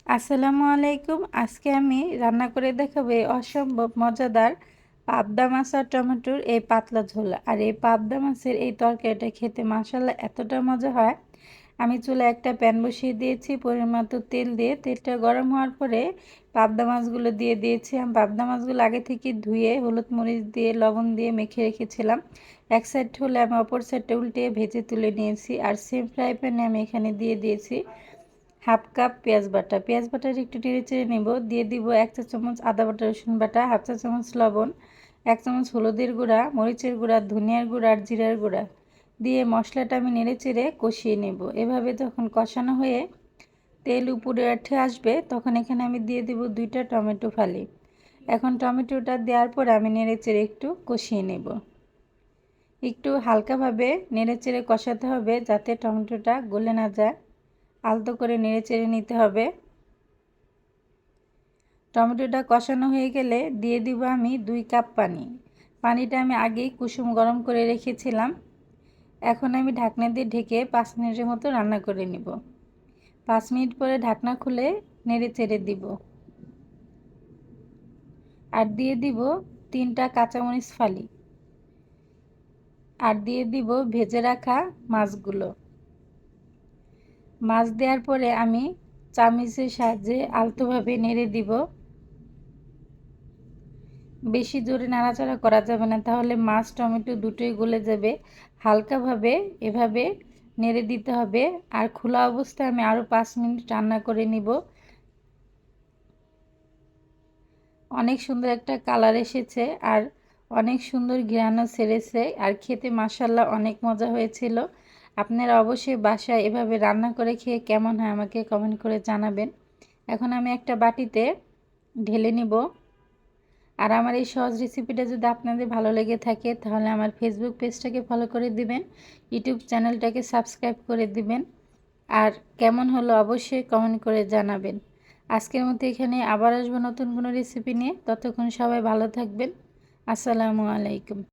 আসসালামু আলাইকুম। আজকে আমি রান্না করে দেখাবো এই অসম্ভব মজাদার পাবদা মাছ আর টমেটোর এই পাতলা ঝোল। আর এই পাবদা মাছের এই তরকারিটা খেতে মাশাআল্লাহ এতটা মজা হয়। আমি চুলায় একটা প্যান বসিয়ে দিয়েছি, পরিমাণ তেল দিয়ে তেলটা গরম হওয়ার পরে পাবদা মাছগুলো দিয়ে দিয়েছি। আমি পাবদা মাছগুলো আগে থেকে ধুয়ে হলুদ মরিচ দিয়ে লবণ দিয়ে মেখে রেখেছিলাম। এক সাইড হলে আমি অপর সাইডটা উল্টে ভেজে তুলে নিয়েছি। আর সেম ফ্রাই প্যানে আমি এখানে দিয়ে দিয়েছি হাফ কাপ পেঁয়াজ বাটা। পেঁয়াজ বাটার একটু নেড়ে চেড়ে নেব। দিয়ে দিব 1 চা চামচ আদা বাটা রসুন বাটা, হাফ চা চামচ লবণ, 1 চামচ হলুদের গুঁড়া, মরিচের গুঁড়া, ধনিয়ার গুঁড়া আর জিরার গুঁড়া দিয়ে মশলাটা আমি নেড়ে চেড়ে কষিয়ে নেব। এভাবে যখন কষানো হয়ে তেল উপরে উঠে আসবে তখন এখানে আমি দিয়ে দেব 2টা টমেটো ফালি। এখন টমেটোটা দেওয়ার পর আমি নেড়ে চেড়ে একটু কষিয়ে নেব। একটু হালকাভাবে নেড়ে চেড়ে কষাতে হবে যাতে টমেটোটা গলে না যায়। আলতো করে নেড়ে চেড়ে নিতে হবে। টমেটোটা কষানো হয়ে গেলে দিয়ে দিব আমি 2 কাপ পানি। পানিটা আমি আগেই কুসুম গরম করে রেখেছিলাম। এখন আমি ঢাকনা দিয়ে ঢেকে 5 মিনিটের মতো রান্না করে নিব। 5 মিনিট পরে ঢাকনা খুলে নেড়ে চেড়ে দিব। আর দিয়ে দিব 3টা কাঁচামরিচ ফালি। আর দিয়ে দিব ভেজে রাখা মাছগুলো। মাছ দেওয়ার পরে আমি চামচের সাহায্যে আলতোভাবে নেড়ে দিব। বেশি জোরে নাড়াচাড়া করা যাবে না, তাহলে মাছ টমেটো দুটোই গলে যাবে। হালকাভাবে এভাবে নেড়ে দিতে হবে। আর খোলা অবস্থায় আমি আরও 5 মিনিট রান্না করে নিব। অনেক সুন্দর একটা কালার এসেছে আর অনেক সুন্দর ঘ্রাণও ছেড়েছে। আর খেতে মাশাআল্লাহ অনেক মজা হয়েছিল। আপনারা অবশ্যই বাসায় এভাবে রান্না করে খেয়ে কেমন হয় আমাকে কমেন্ট করে জানাবেন। এখন আমি একটা বাটিতে ঢেলে নিব। আর আমার এই সহজ রেসিপিটা যদি আপনাদের ভালো লেগে থাকে তাহলে আমার ফেসবুক পেজটাকে ফলো করে দিবেন, ইউটিউব চ্যানেলটাকে সাবস্ক্রাইব করে দিবেন। আর কেমন হলো অবশ্যই কমেন্ট করে জানাবেন। আজকের মতো এখানে আবার আসবো নতুন কোনো রেসিপি নিয়ে। ততক্ষণ সবাই ভালো থাকবেন। আসসালামু আলাইকুম।